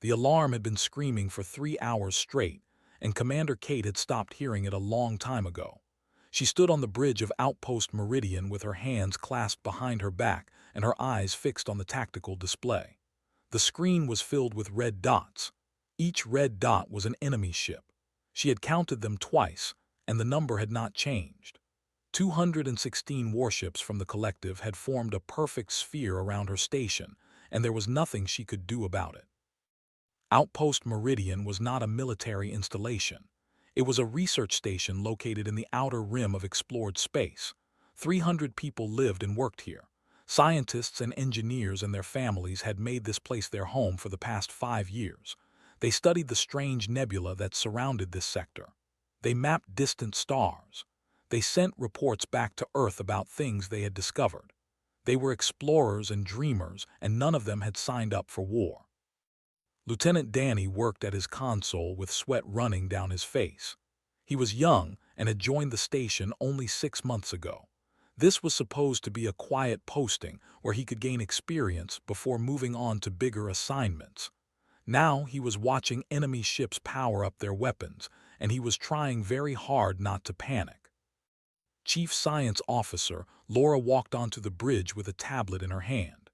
The alarm had been screaming for 3 hours straight, and Commander Kate had stopped hearing it a long time ago. She stood on the bridge of Outpost Meridian with her hands clasped behind her back and her eyes fixed on the tactical display. The screen was filled with red dots. Each red dot was an enemy ship. She had counted them twice, and the number had not changed. 216 warships from the collective had formed a perfect sphere around her station, and there was nothing she could do about it. Outpost Meridian was not a military installation. It was a research station located in the outer rim of explored space. 300 people lived and worked here. Scientists and engineers and their families had made this place their home for the past 5 years. They studied the strange nebula that surrounded this sector. They mapped distant stars. They sent reports back to Earth about things they had discovered. They were explorers and dreamers, and none of them had signed up for war. Lieutenant Danny worked at his console with sweat running down his face. He was young and had joined the station only 6 months ago. This was supposed to be a quiet posting where he could gain experience before moving on to bigger assignments. Now he was watching enemy ships power up their weapons, and he was trying very hard not to panic. Chief Science Officer Laura walked onto the bridge with a tablet in her hand.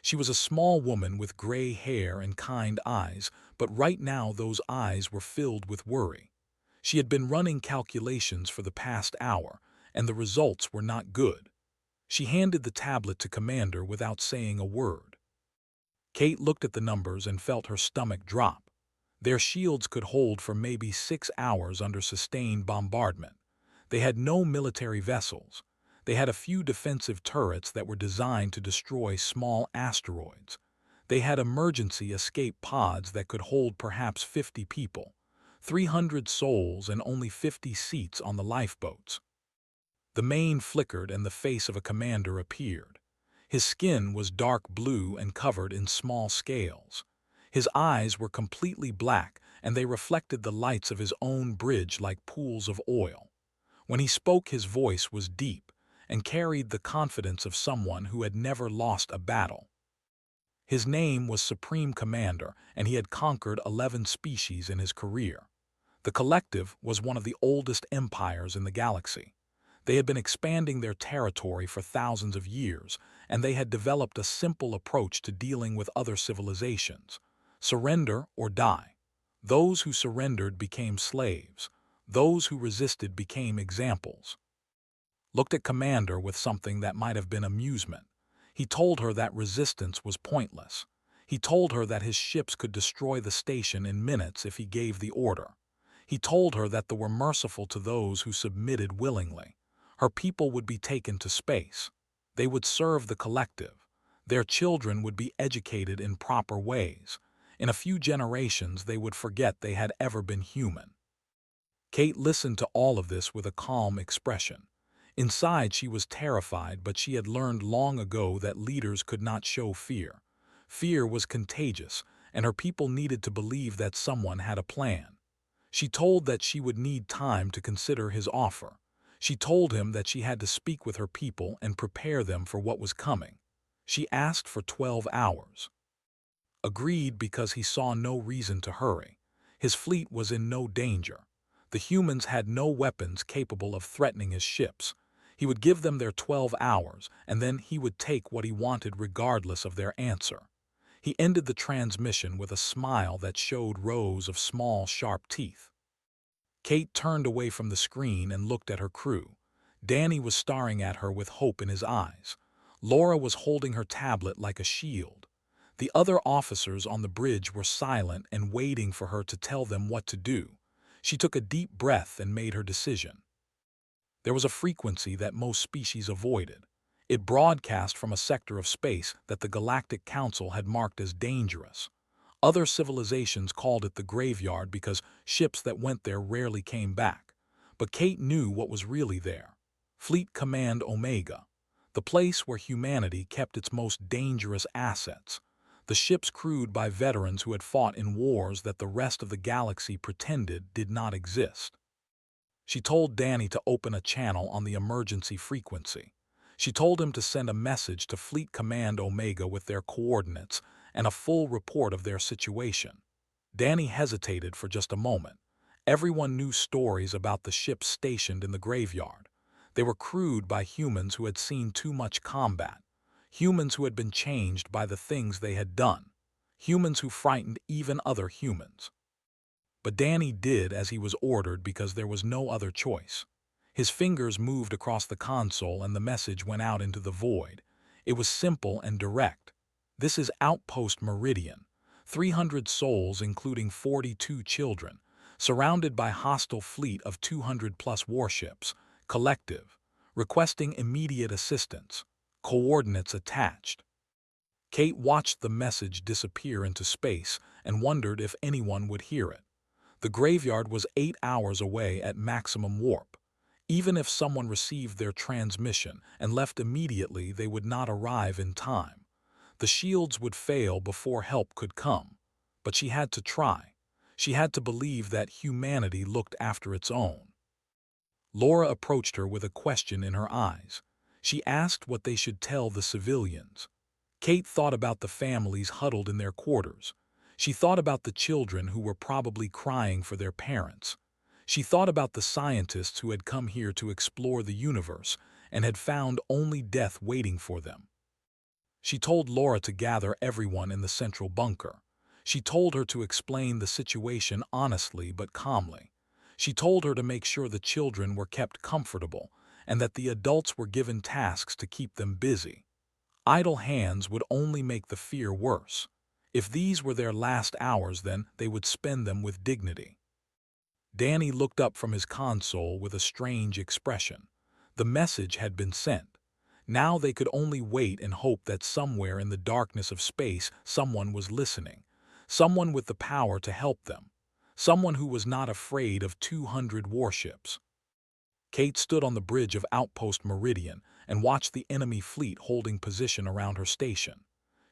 She was a small woman with gray hair and kind eyes, but right now those eyes were filled with worry. She had been running calculations for the past hour, and the results were not good. She handed the tablet to Commander without saying a word. Kate looked at the numbers and felt her stomach drop. Their shields could hold for maybe 6 hours under sustained bombardment. They had no military vessels. They had a few defensive turrets that were designed to destroy small asteroids. They had emergency escape pods that could hold perhaps 50 people, 300 souls and only 50 seats on the lifeboats. The main flickered and the face of a commander appeared. His skin was dark blue and covered in small scales. His eyes were completely black, and they reflected the lights of his own bridge like pools of oil. When he spoke, his voice was deep and carried the confidence of someone who had never lost a battle. His name was Supreme Commander, and he had conquered 11 species in his career. The Collective was one of the oldest empires in the galaxy. They had been expanding their territory for thousands of years, and they had developed a simple approach to dealing with other civilizations: surrender or die. Those who surrendered became slaves. Those who resisted became examples. Looked at Commander with something that might have been amusement. He told her that resistance was pointless. He told her that his ships could destroy the station in minutes if he gave the order. He told her that they were merciful to those who submitted willingly. Her people would be taken to space. They would serve the Collective. Their children would be educated in proper ways. In a few generations, they would forget they had ever been human. Kate listened to all of this with a calm expression. Inside, she was terrified, but she had learned long ago that leaders could not show fear. Fear was contagious, and her people needed to believe that someone had a plan. She told that she would need time to consider his offer. She told him that she had to speak with her people and prepare them for what was coming. She asked for 12 hours. Agreed because he saw no reason to hurry. His fleet was in no danger. The humans had no weapons capable of threatening his ships. He would give them their 12 hours, and then he would take what he wanted regardless of their answer. He ended the transmission with a smile that showed rows of small, sharp teeth. Kate turned away from the screen and looked at her crew. Danny was staring at her with hope in his eyes. Laura was holding her tablet like a shield. The other officers on the bridge were silent and waiting for her to tell them what to do. She took a deep breath and made her decision. There was a frequency that most species avoided. It broadcast from a sector of space that the Galactic Council had marked as dangerous. Other civilizations called it the graveyard because ships that went there rarely came back. But Kate knew what was really there. Fleet Command Omega, the place where humanity kept its most dangerous assets. The ships crewed by veterans who had fought in wars that the rest of the galaxy pretended did not exist. She told Danny to open a channel on the emergency frequency. She told him to send a message to Fleet Command Omega with their coordinates and a full report of their situation. Danny hesitated for just a moment. Everyone knew stories about the ships stationed in the graveyard. They were crewed by humans who had seen too much combat, humans who had been changed by the things they had done, humans who frightened even other humans. But Danny did as he was ordered because there was no other choice. His fingers moved across the console and the message went out into the void. It was simple and direct. This is Outpost Meridian. 300 souls, including 42 children, surrounded by hostile fleet of 200-plus warships, collective, requesting immediate assistance, coordinates attached. Kate watched the message disappear into space and wondered if anyone would hear it. The graveyard was 8 hours away at maximum warp. Even if someone received their transmission and left immediately, they would not arrive in time. The shields would fail before help could come. But she had to try. She had to believe that humanity looked after its own. Laura approached her with a question in her eyes. She asked what they should tell the civilians. Kate thought about the families huddled in their quarters. She thought about the children who were probably crying for their parents. She thought about the scientists who had come here to explore the universe and had found only death waiting for them. She told Laura to gather everyone in the central bunker. She told her to explain the situation honestly but calmly. She told her to make sure the children were kept comfortable and that the adults were given tasks to keep them busy. Idle hands would only make the fear worse. If these were their last hours, then they would spend them with dignity. Danny looked up from his console with a strange expression. The message had been sent. Now they could only wait and hope that somewhere in the darkness of space someone was listening, someone with the power to help them, someone who was not afraid of 200 warships. Kate stood on the bridge of Outpost Meridian and watched the enemy fleet holding position around her station.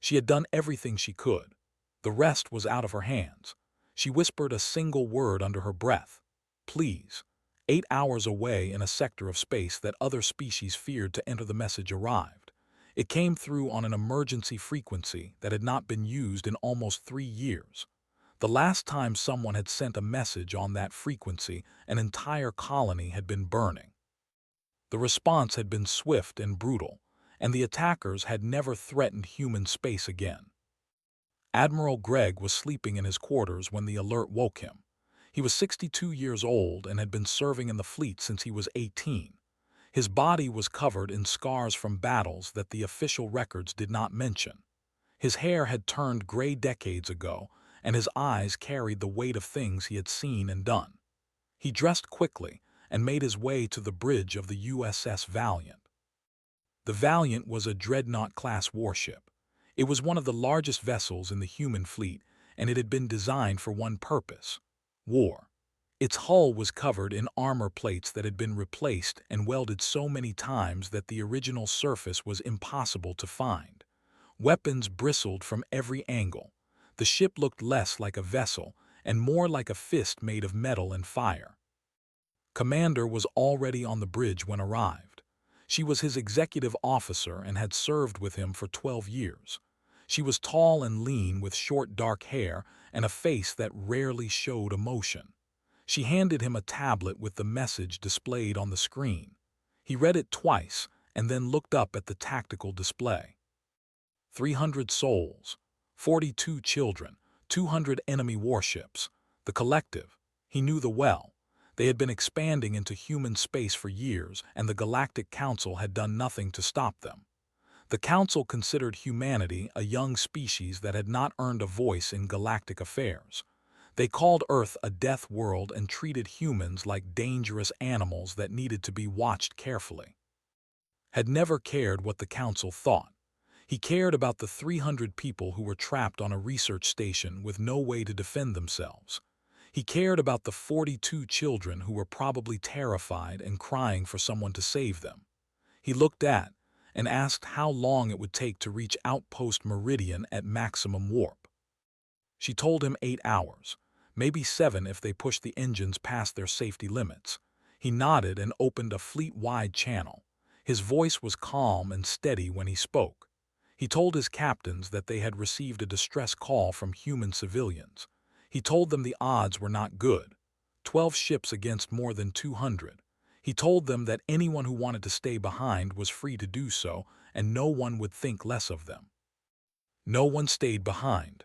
She had done everything she could. The rest was out of her hands. She whispered a single word under her breath. Please. 8 hours away in a sector of space that other species feared to enter, the message arrived. It came through on an emergency frequency that had not been used in almost 3 years. The last time someone had sent a message on that frequency, an entire colony had been burning. The response had been swift and brutal, and the attackers had never threatened human space again. Admiral Gregg was sleeping in his quarters when the alert woke him. He was 62 years old and had been serving in the fleet since he was 18. His body was covered in scars from battles that the official records did not mention. His hair had turned gray decades ago, and his eyes carried the weight of things he had seen and done. He dressed quickly and made his way to the bridge of the USS Valiant. The Valiant was a dreadnought-class warship. It was one of the largest vessels in the human fleet, and it had been designed for one purpose: war. Its hull was covered in armor plates that had been replaced and welded so many times that the original surface was impossible to find. Weapons bristled from every angle. The ship looked less like a vessel and more like a fist made of metal and fire. Commander was already on the bridge when arrived. She was his executive officer and had served with him for 12 years. She was tall and lean with short dark hair and a face that rarely showed emotion. She handed him a tablet with the message displayed on the screen. He read it twice and then looked up at the tactical display. 300 souls, 42 children, 200 enemy warships. The collective. He knew the well. They had been expanding into human space for years, and the Galactic Council had done nothing to stop them. The Council considered humanity a young species that had not earned a voice in galactic affairs. They called Earth a death world and treated humans like dangerous animals that needed to be watched carefully. Had never cared what the Council thought. He cared about the 300 people who were trapped on a research station with no way to defend themselves. He cared about the 42 children who were probably terrified and crying for someone to save them. He looked at and asked how long it would take to reach Outpost Meridian at maximum warp. She told him 8 hours, maybe 7 if they pushed the engines past their safety limits. He nodded and opened a fleet-wide channel. His voice was calm and steady when he spoke. He told his captains that they had received a distress call from human civilians. He told them the odds were not good. 12 ships against more than 200. He told them that anyone who wanted to stay behind was free to do so, and no one would think less of them. No one stayed behind.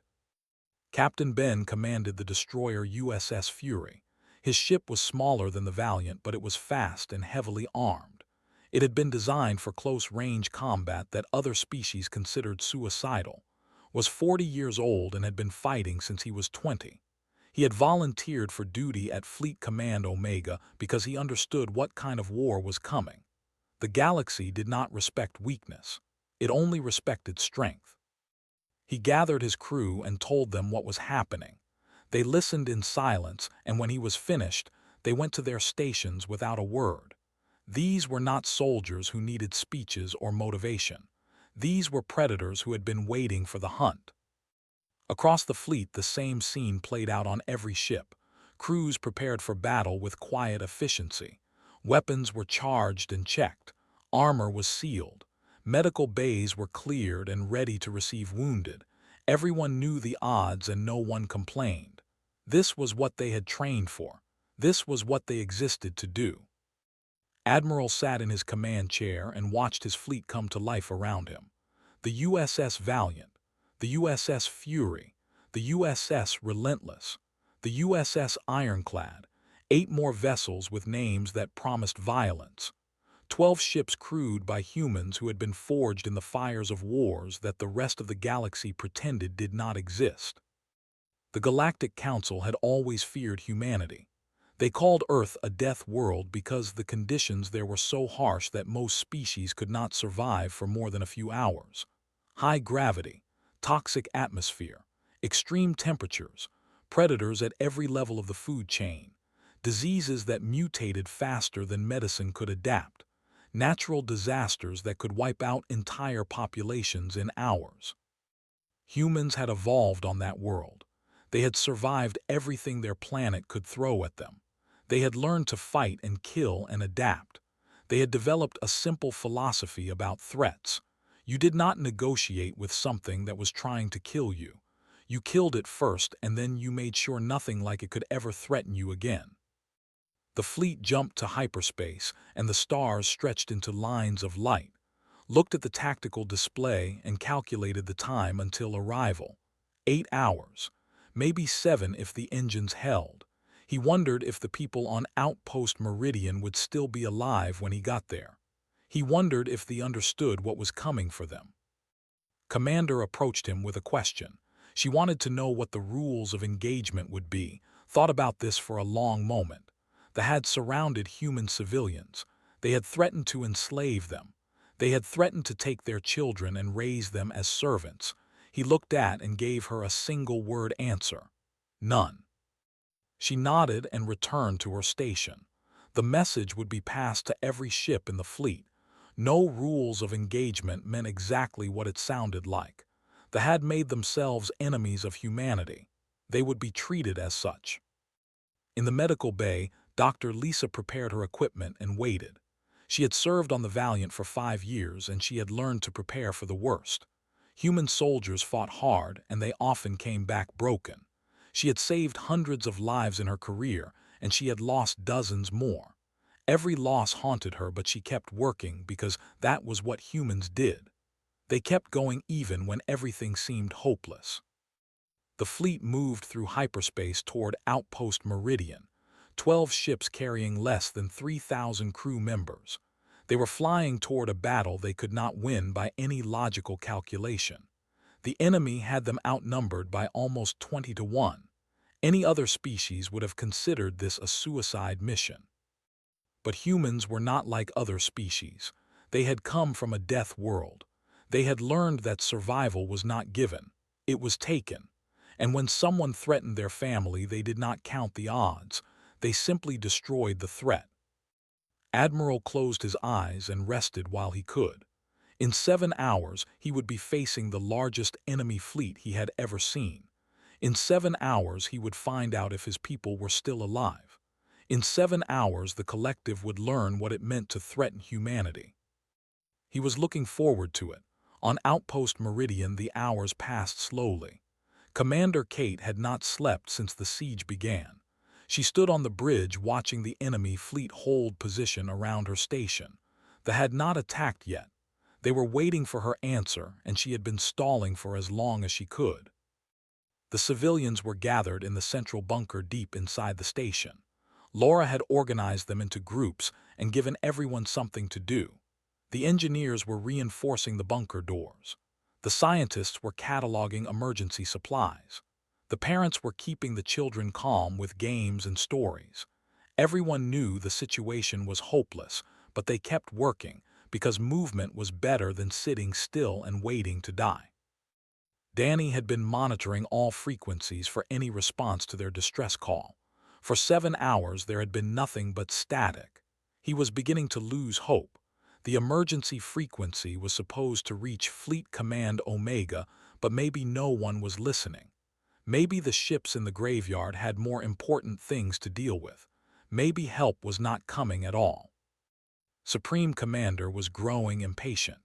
Captain Ben commanded the destroyer USS Fury. His ship was smaller than the Valiant, but it was fast and heavily armed. It had been designed for close-range combat that other species considered suicidal, was 40 years old and had been fighting since he was 20. He had volunteered for duty at Fleet Command Omega because he understood what kind of war was coming. The galaxy did not respect weakness. It only respected strength. He gathered his crew and told them what was happening. They listened in silence, and when he was finished, they went to their stations without a word. These were not soldiers who needed speeches or motivation. These were predators who had been waiting for the hunt. Across the fleet, the same scene played out on every ship. Crews prepared for battle with quiet efficiency. Weapons were charged and checked. Armor was sealed. Medical bays were cleared and ready to receive wounded. Everyone knew the odds and no one complained. This was what they had trained for. This was what they existed to do. Admiral sat in his command chair and watched his fleet come to life around him. The USS Valiant, the USS Fury, the USS Relentless, the USS Ironclad, 8 more vessels with names that promised violence, 12 ships crewed by humans who had been forged in the fires of wars that the rest of the galaxy pretended did not exist. The Galactic Council had always feared humanity. They called Earth a death world because the conditions there were so harsh that most species could not survive for more than a few hours. High gravity, toxic atmosphere, extreme temperatures, predators at every level of the food chain, diseases that mutated faster than medicine could adapt, natural disasters that could wipe out entire populations in hours. Humans had evolved on that world. They had survived everything their planet could throw at them. They had learned to fight and kill and adapt. They had developed a simple philosophy about threats. You did not negotiate with something that was trying to kill you. You killed it first, and then you made sure nothing like it could ever threaten you again. The fleet jumped to hyperspace, and the stars stretched into lines of light, looked at the tactical display, and calculated the time until arrival. 8 hours, maybe 7 if the engines held. He wondered if the people on Outpost Meridian would still be alive when he got there. He wondered if they understood what was coming for them. Commander approached him with a question. She wanted to know what the rules of engagement would be, thought about this for a long moment. They had surrounded human civilians. They had threatened to enslave them. They had threatened to take their children and raise them as servants. He looked at and gave her a single-word answer. None. She nodded and returned to her station. The message would be passed to every ship in the fleet. No rules of engagement meant exactly what it sounded like. They had made themselves enemies of humanity. They would be treated as such. In the medical bay, Dr. Lisa prepared her equipment and waited. She had served on the Valiant for 5 years, and she had learned to prepare for the worst. Human soldiers fought hard, and they often came back broken. She had saved hundreds of lives in her career, and she had lost dozens more. Every loss haunted her, but she kept working because that was what humans did. They kept going even when everything seemed hopeless. The fleet moved through hyperspace toward Outpost Meridian, 12 ships carrying less than 3,000 crew members. They were flying toward a battle they could not win by any logical calculation. The enemy had them outnumbered by almost 20 to 1. Any other species would have considered this a suicide mission. But humans were not like other species. They had come from a death world. They had learned that survival was not given. It was taken. And when someone threatened their family, they did not count the odds. They simply destroyed the threat. Admiral closed his eyes and rested while he could. In 7 hours, he would be facing the largest enemy fleet he had ever seen. In 7 hours, he would find out if his people were still alive. In 7 hours, the collective would learn what it meant to threaten humanity. He was looking forward to it. On Outpost Meridian, the hours passed slowly. Commander Kate had not slept since the siege began. She stood on the bridge watching the enemy fleet hold position around her station. They had not attacked yet. They were waiting for her answer, and she had been stalling for as long as she could. The civilians were gathered in the central bunker deep inside the station. Laura had organized them into groups and given everyone something to do. The engineers were reinforcing the bunker doors. The scientists were cataloging emergency supplies. The parents were keeping the children calm with games and stories. Everyone knew the situation was hopeless, but they kept working because movement was better than sitting still and waiting to die. Danny had been monitoring all frequencies for any response to their distress call. For 7 hours there had been nothing but static. He was beginning to lose hope. The emergency frequency was supposed to reach Fleet Command Omega, but maybe no one was listening. Maybe the ships in the graveyard had more important things to deal with. Maybe help was not coming at all. Supreme Commander was growing impatient.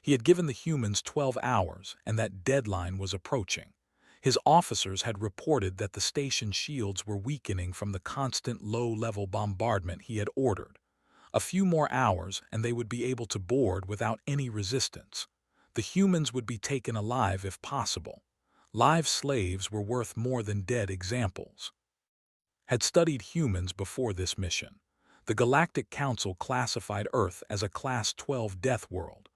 He had given the humans 12 hours, and that deadline was approaching. His officers had reported that the station shields were weakening from the constant low-level bombardment he had ordered. A few more hours, and they would be able to board without any resistance. The humans would be taken alive if possible. Live slaves were worth more than dead examples. Had studied humans before this mission. The Galactic Council classified Earth as a Class 12 death world.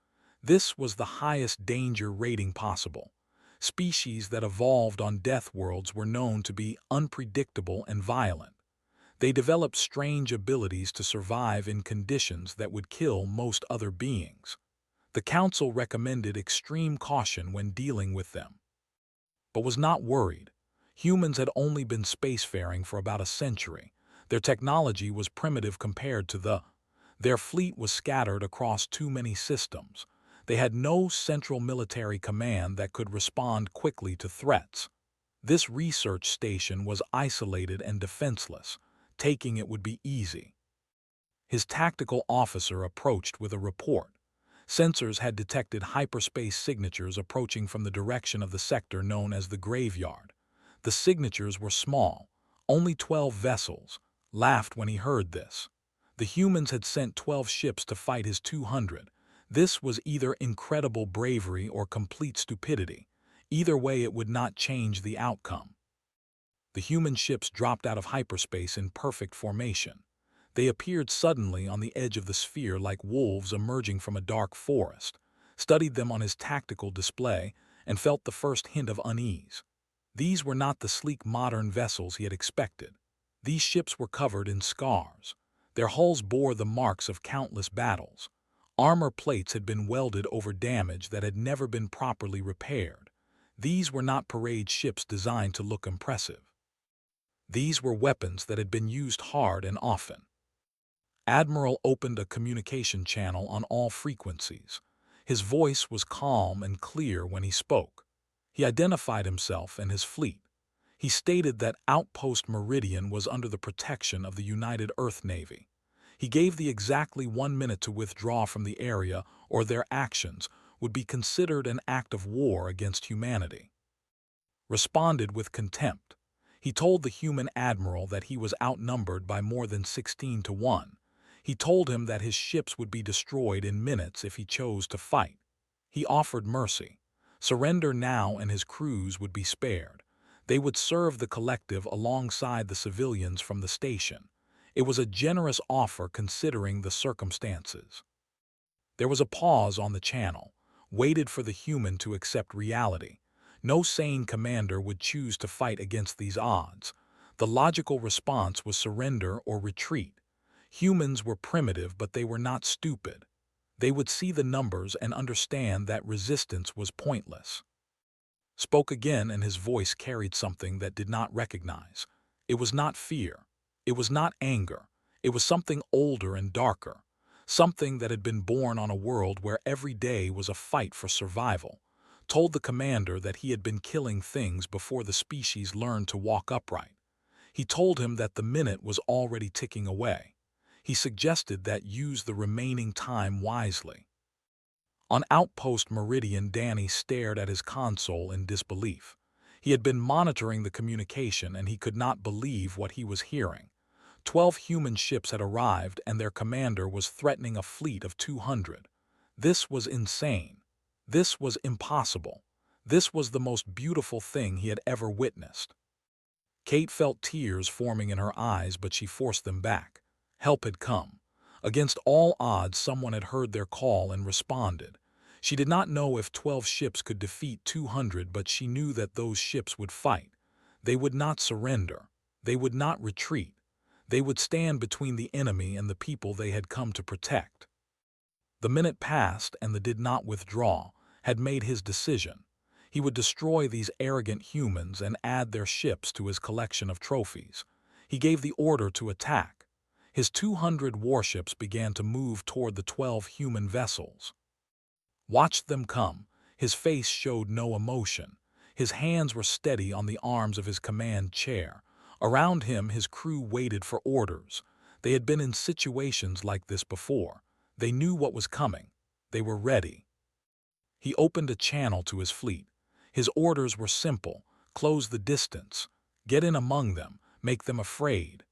This was the highest danger rating possible. Species that evolved on death worlds were known to be unpredictable and violent. They developed strange abilities to survive in conditions that would kill most other beings. The Council recommended extreme caution when dealing with them, but was not worried. Humans had only been spacefaring for about a century. Their technology was primitive compared to their fleet was scattered across too many systems. They had no central military command that could respond quickly to threats. This research station was isolated and defenseless. Taking it would be easy. His tactical officer approached with a report. Sensors had detected hyperspace signatures approaching from the direction of the sector known as the graveyard. The signatures were small, only 12 vessels. Laughed when he heard this. The humans had sent 12 ships to fight his 200. This was either incredible bravery or complete stupidity. Either way, it would not change the outcome. The human ships dropped out of hyperspace in perfect formation. They appeared suddenly on the edge of the sphere like wolves emerging from a dark forest, studied them on his tactical display, and felt the first hint of unease. These were not the sleek modern vessels he had expected. These ships were covered in scars. Their hulls bore the marks of countless battles. Armor plates had been welded over damage that had never been properly repaired. These were not parade ships designed to look impressive. These were weapons that had been used hard and often. Admiral opened a communication channel on all frequencies. His voice was calm and clear when he spoke. He identified himself and his fleet. He stated that Outpost Meridian was under the protection of the United Earth Navy. He gave the exactly 1 minute to withdraw from the area, or their actions would be considered an act of war against humanity. Responded with contempt. He told the human admiral that he was outnumbered by more than 16 to 1. He told him that his ships would be destroyed in minutes if he chose to fight. He offered mercy. Surrender now and his crews would be spared. They would serve the collective alongside the civilians from the station. It was a generous offer considering the circumstances. There was a pause on the channel, waited for the human to accept reality. No sane commander would choose to fight against these odds. The logical response was surrender or retreat. Humans were primitive, but they were not stupid. They would see the numbers and understand that resistance was pointless. Spoke again, and his voice carried something that did not recognize. It was not fear. It was not anger. It was something older and darker. Something that had been born on a world where every day was a fight for survival. Told the commander that he had been killing things before the species learned to walk upright. He told him that the minute was already ticking away. He suggested that use the remaining time wisely. On Outpost Meridian, Danny stared at his console in disbelief. He had been monitoring the communication and he could not believe what he was hearing. 12 human ships had arrived and their commander was threatening a fleet of 200. This was insane. This was impossible. This was the most beautiful thing he had ever witnessed. Kate felt tears forming in her eyes, but she forced them back. Help had come. Against all odds, someone had heard their call and responded. She did not know if 12 ships could defeat 200, but she knew that those ships would fight. They would not surrender. They would not retreat. They would stand between the enemy and the people they had come to protect. The minute passed and the did not withdraw had made his decision. He would destroy these arrogant humans and add their ships to his collection of trophies. He gave the order to attack. His 200 warships began to move toward the 12 human vessels. Watched them come. His face showed no emotion. His hands were steady on the arms of his command chair. Around him, his crew waited for orders. They had been in situations like this before. They knew what was coming. They were ready. He opened a channel to his fleet. His orders were simple: close the distance, get in among them, make them afraid.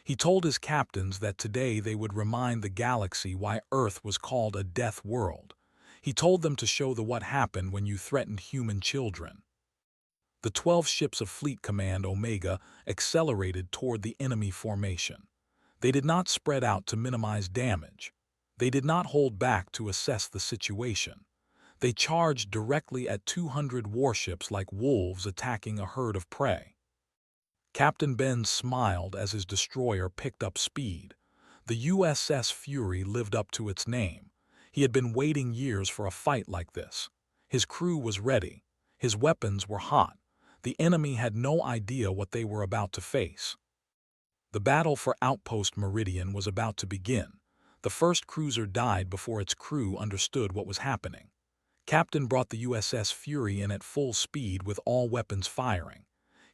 He told his captains that today they would remind the galaxy why Earth was called a death world. He told them to show what happened when you threatened human children. The 12 ships of Fleet Command Omega accelerated toward the enemy formation. They did not spread out to minimize damage. They did not hold back to assess the situation. They charged directly at 200 warships like wolves attacking a herd of prey. Captain Ben smiled as his destroyer picked up speed. The USS Fury lived up to its name. He had been waiting years for a fight like this. His crew was ready. His weapons were hot. The enemy had no idea what they were about to face. The battle for Outpost Meridian was about to begin. The first cruiser died before its crew understood what was happening. Captain brought the USS Fury in at full speed with all weapons firing.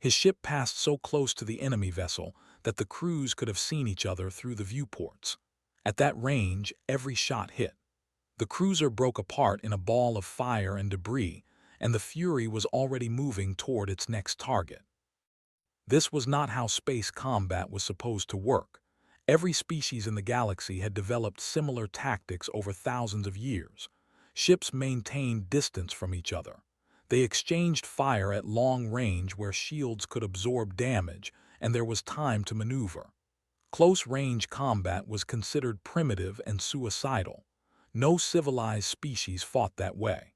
His ship passed so close to the enemy vessel that the crews could have seen each other through the viewports. At that range, every shot hit. The cruiser broke apart in a ball of fire and debris, and the Fury was already moving toward its next target. This was not how space combat was supposed to work. Every species in the galaxy had developed similar tactics over thousands of years. Ships maintained distance from each other. They exchanged fire at long range where shields could absorb damage and there was time to maneuver. Close-range combat was considered primitive and suicidal. No civilized species fought that way.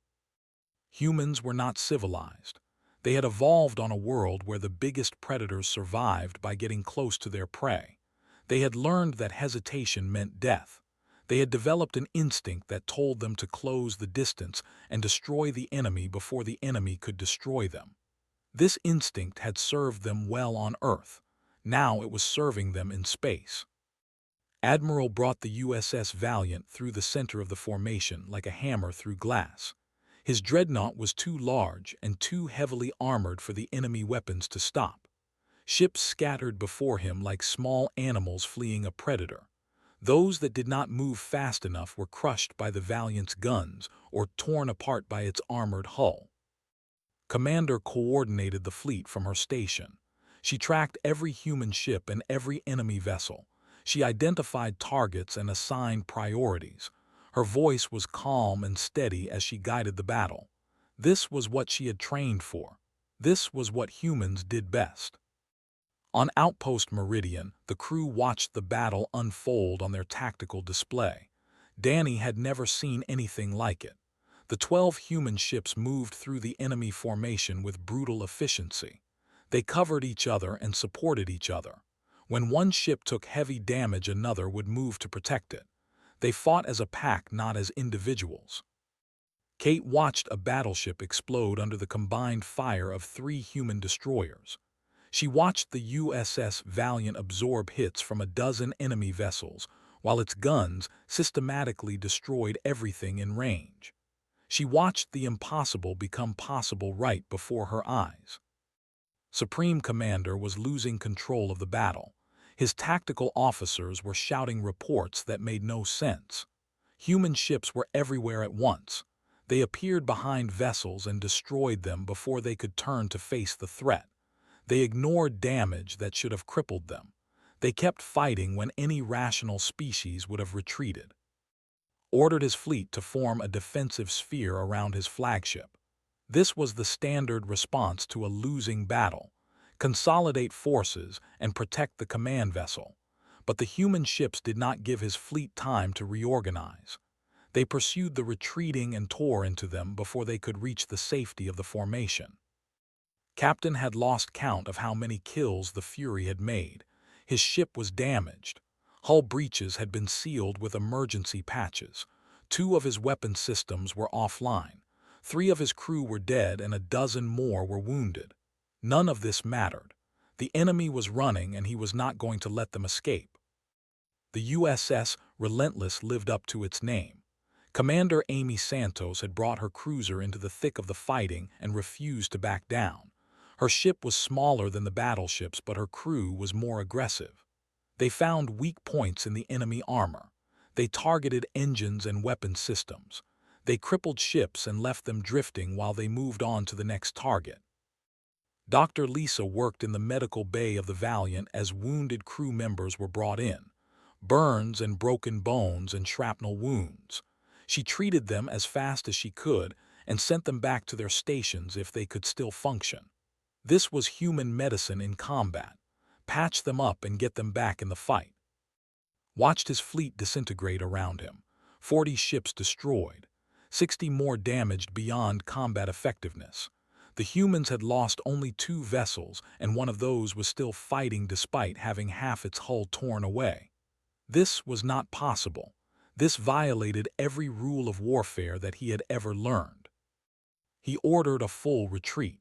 Humans were not civilized. They had evolved on a world where the biggest predators survived by getting close to their prey. They had learned that hesitation meant death. They had developed an instinct that told them to close the distance and destroy the enemy before the enemy could destroy them. This instinct had served them well on Earth. Now it was serving them in space. Admiral brought the USS Valiant through the center of the formation like a hammer through glass. His dreadnought was too large and too heavily armored for the enemy weapons to stop. Ships scattered before him like small animals fleeing a predator. Those that did not move fast enough were crushed by the Valiant's guns or torn apart by its armored hull. Commander coordinated the fleet from her station. She tracked every human ship and every enemy vessel. She identified targets and assigned priorities. Her voice was calm and steady as she guided the battle. This was what she had trained for. This was what humans did best. On Outpost Meridian, the crew watched the battle unfold on their tactical display. Danny had never seen anything like it. The 12 human ships moved through the enemy formation with brutal efficiency. They covered each other and supported each other. When one ship took heavy damage, another would move to protect it. They fought as a pack, not as individuals. Kate watched a battleship explode under the combined fire of 3 human destroyers. She watched the USS Valiant absorb hits from a dozen enemy vessels, while its guns systematically destroyed everything in range. She watched the impossible become possible right before her eyes. Supreme Commander was losing control of the battle. His tactical officers were shouting reports that made no sense. Human ships were everywhere at once. They appeared behind vessels and destroyed them before they could turn to face the threat. They ignored damage that should have crippled them. They kept fighting when any rational species would have retreated. Ordered his fleet to form a defensive sphere around his flagship. This was the standard response to a losing battle: consolidate forces and protect the command vessel. But the human ships did not give his fleet time to reorganize. They pursued the retreating and tore into them before they could reach the safety of the formation. Captain had lost count of how many kills the Fury had made. His ship was damaged. Hull breaches had been sealed with emergency patches. 2 of his weapon systems were offline. 3 of his crew were dead and a dozen more were wounded. None of this mattered. The enemy was running and he was not going to let them escape. The USS Relentless lived up to its name. Commander Amy Santos had brought her cruiser into the thick of the fighting and refused to back down. Her ship was smaller than the battleships, but her crew was more aggressive. They found weak points in the enemy armor. They targeted engines and weapon systems. They crippled ships and left them drifting while they moved on to the next target. Dr. Lisa worked in the medical bay of the Valiant as wounded crew members were brought in. Burns and broken bones and shrapnel wounds. She treated them as fast as she could and sent them back to their stations if they could still function. This was human medicine in combat. Patch them up and get them back in the fight. Watched his fleet disintegrate around him. 40 ships destroyed. 60 more damaged beyond combat effectiveness. The humans had lost only 2 vessels, and one of those was still fighting despite having half its hull torn away. This was not possible. This violated every rule of warfare that he had ever learned. He ordered a full retreat.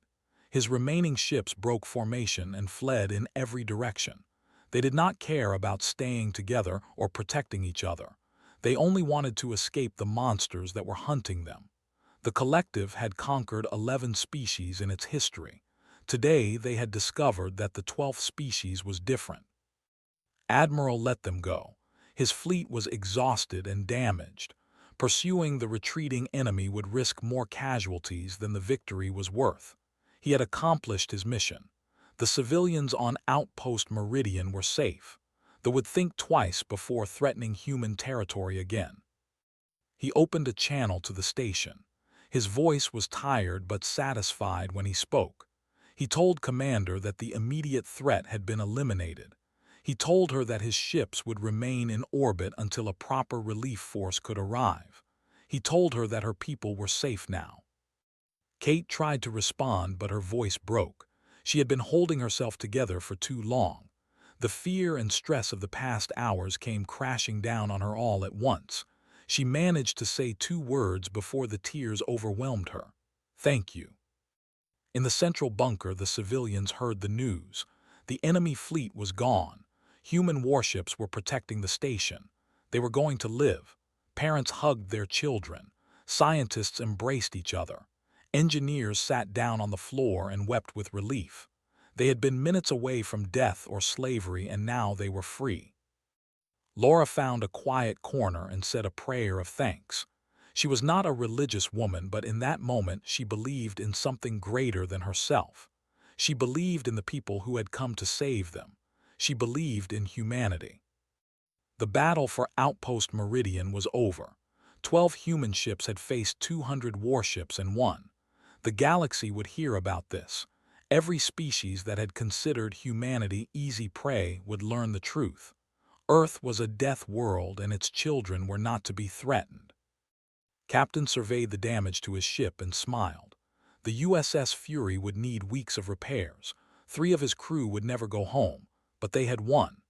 His remaining ships broke formation and fled in every direction. They did not care about staying together or protecting each other. They only wanted to escape the monsters that were hunting them. The collective had conquered 11 species in its history. Today they had discovered that the 12th species was different. Admiral let them go. His fleet was exhausted and damaged. Pursuing the retreating enemy would risk more casualties than the victory was worth. He had accomplished his mission. The civilians on Outpost Meridian were safe. They would think twice before threatening human territory again. He opened a channel to the station. His voice was tired but satisfied when he spoke. He told Commander that the immediate threat had been eliminated. He told her that his ships would remain in orbit until a proper relief force could arrive. He told her that her people were safe now. Kate tried to respond, but her voice broke. She had been holding herself together for too long. The fear and stress of the past hours came crashing down on her all at once. She managed to say 2 words before the tears overwhelmed her. "Thank you." In the central bunker, the civilians heard the news. The enemy fleet was gone. Human warships were protecting the station. They were going to live. Parents hugged their children. Scientists embraced each other. Engineers sat down on the floor and wept with relief. They had been minutes away from death or slavery, and now they were free. Laura found a quiet corner and said a prayer of thanks. She was not a religious woman, but in that moment she believed in something greater than herself. She believed in the people who had come to save them. She believed in humanity. The battle for Outpost Meridian was over. 12 human ships had faced 200 warships and won. The galaxy would hear about this. Every species that had considered humanity easy prey would learn the truth. Earth was a death world and its children were not to be threatened. Captain surveyed the damage to his ship and smiled. The USS Fury would need weeks of repairs. 3 of his crew would never go home, but they had won.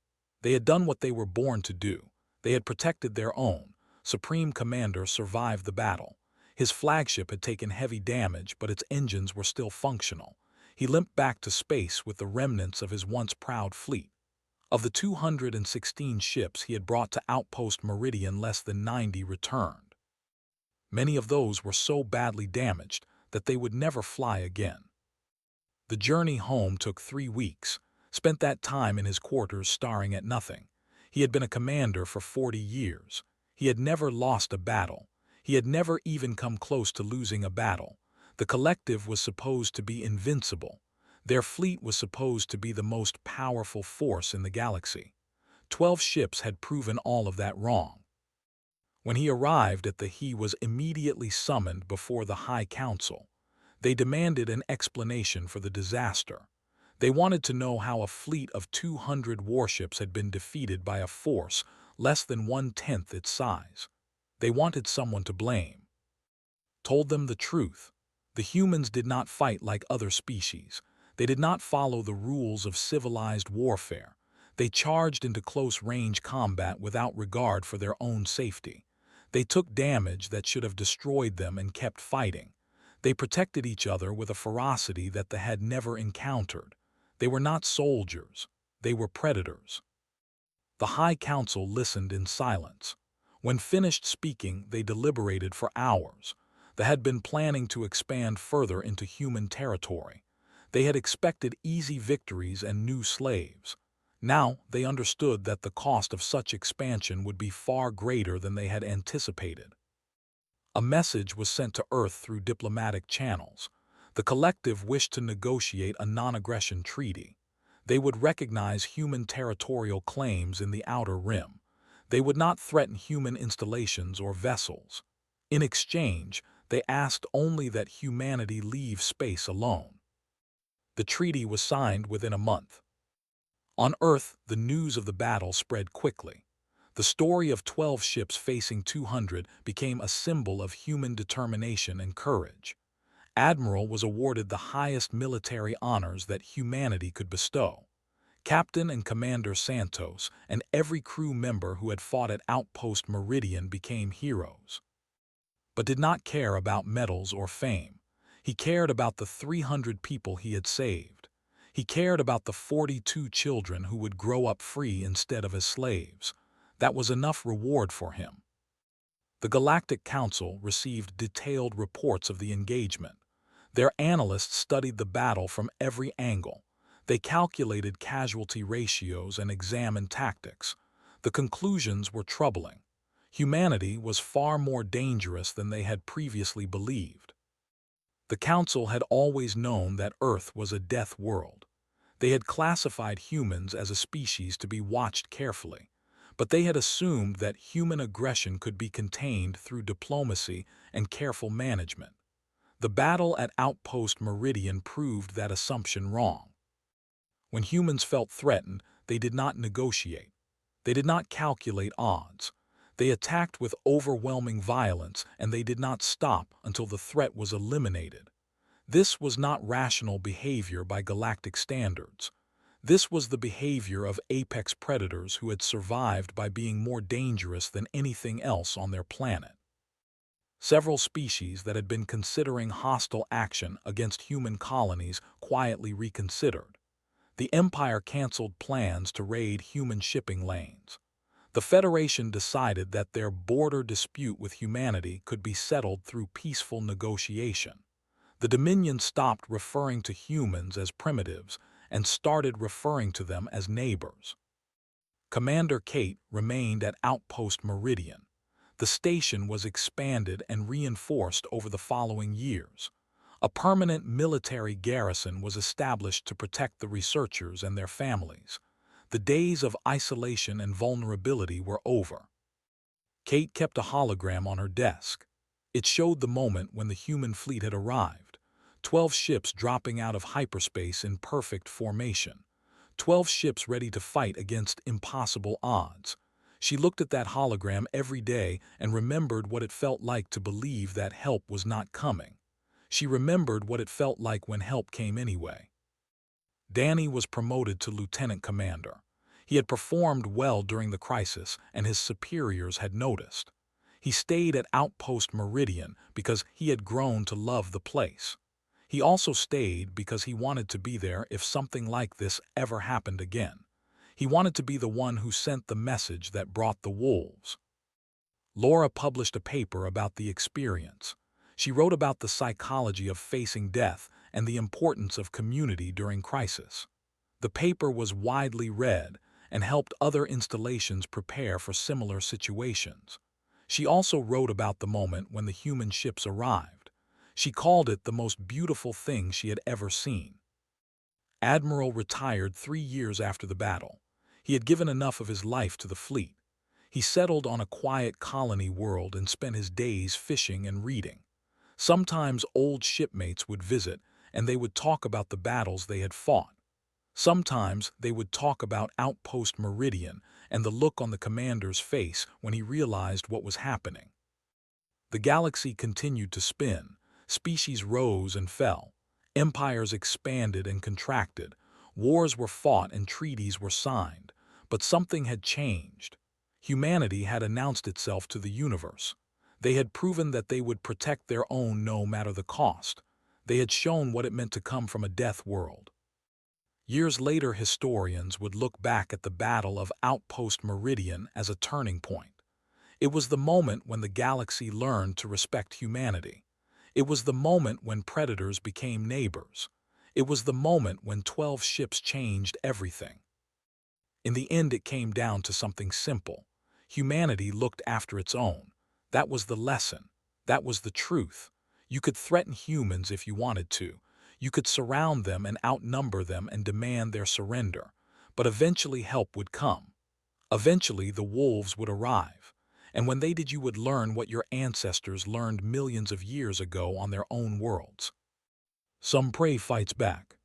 They had done what they were born to do. They had protected their own. Supreme Commander survived the battle. His flagship had taken heavy damage, but its engines were still functional. He limped back to space with the remnants of his once proud fleet. Of the 216 ships he had brought to Outpost Meridian, less than 90 returned. Many of those were so badly damaged that they would never fly again. The journey home took 3 weeks. Spent that time in his quarters staring at nothing. He had been a commander for 40 years. He had never lost a battle. He had never even come close to losing a battle. The collective was supposed to be invincible. Their fleet was supposed to be the most powerful force in the galaxy. 12 ships had proven all of that wrong. When he arrived he was immediately summoned before the High Council. They demanded an explanation for the disaster. They wanted to know how a fleet of 200 warships had been defeated by a force less than 1/10 its size. They wanted someone to blame. Told them the truth. The humans did not fight like other species. They did not follow the rules of civilized warfare. They charged into close-range combat without regard for their own safety. They took damage that should have destroyed them and kept fighting. They protected each other with a ferocity that they had never encountered. They were not soldiers. They were predators. The High Council listened in silence. When finished speaking, they deliberated for hours. They had been planning to expand further into human territory. They had expected easy victories and new slaves. Now they understood that the cost of such expansion would be far greater than they had anticipated. A message was sent to Earth through diplomatic channels. The collective wished to negotiate a non-aggression treaty. They would recognize human territorial claims in the Outer Rim. They would not threaten human installations or vessels. In exchange, they asked only that humanity leave space alone. The treaty was signed within a month. On Earth, the news of the battle spread quickly. The story of 12 ships facing 200 became a symbol of human determination and courage. Admiral was awarded the highest military honors that humanity could bestow. Captain and Commander Santos and every crew member who had fought at Outpost Meridian became heroes. But did not care about medals or fame. He cared about the 300 people he had saved. He cared about the 42 children who would grow up free instead of as slaves. That was enough reward for him. The Galactic Council received detailed reports of the engagement. Their analysts studied the battle from every angle. They calculated casualty ratios and examined tactics. The conclusions were troubling. Humanity was far more dangerous than they had previously believed. The Council had always known that Earth was a death world. They had classified humans as a species to be watched carefully, but they had assumed that human aggression could be contained through diplomacy and careful management. The battle at Outpost Meridian proved that assumption wrong. When humans felt threatened, they did not negotiate. They did not calculate odds. They attacked with overwhelming violence, and they did not stop until the threat was eliminated. This was not rational behavior by galactic standards. This was the behavior of apex predators who had survived by being more dangerous than anything else on their planet. Several species that had been considering hostile action against human colonies quietly reconsidered. The Empire canceled plans to raid human shipping lanes. The Federation decided that their border dispute with humanity could be settled through peaceful negotiation. The Dominion stopped referring to humans as primitives and started referring to them as neighbors. Commander Kate remained at Outpost Meridian. The station was expanded and reinforced over the following years. A permanent military garrison was established to protect the researchers and their families. The days of isolation and vulnerability were over. Kate kept a hologram on her desk. It showed the moment when the human fleet had arrived. 12 ships dropping out of hyperspace in perfect formation. 12 ships ready to fight against impossible odds. She looked at that hologram every day and remembered what it felt like to believe that help was not coming. She remembered what it felt like when help came anyway. Danny was promoted to lieutenant commander. He had performed well during the crisis, and his superiors had noticed. He stayed at Outpost Meridian because he had grown to love the place. He also stayed because he wanted to be there if something like this ever happened again. He wanted to be the one who sent the message that brought the wolves. Laura published a paper about the experience. She wrote about the psychology of facing death and the importance of community during crisis. The paper was widely read and helped other installations prepare for similar situations. She also wrote about the moment when the human ships arrived. She called it the most beautiful thing she had ever seen. Admiral retired 3 years after the battle. He had given enough of his life to the fleet. He settled on a quiet colony world and spent his days fishing and reading. Sometimes old shipmates would visit, and they would talk about the battles they had fought. Sometimes they would talk about Outpost Meridian and the look on the commander's face when he realized what was happening. The galaxy continued to spin. Species rose and fell. Empires expanded and contracted. Wars were fought and treaties were signed. But something had changed. Humanity had announced itself to the universe. They had proven that they would protect their own no matter the cost. They had shown what it meant to come from a death world. Years later, historians would look back at the Battle of Outpost Meridian as a turning point. It was the moment when the galaxy learned to respect humanity. It was the moment when predators became neighbors. It was the moment when 12 ships changed everything. In the end, it came down to something simple. Humanity looked after its own. That was the lesson. That was the truth. You could threaten humans if you wanted to. You could surround them and outnumber them and demand their surrender. But eventually help would come. Eventually the wolves would arrive. And when they did, you would learn what your ancestors learned millions of years ago on their own worlds. Some prey fights back.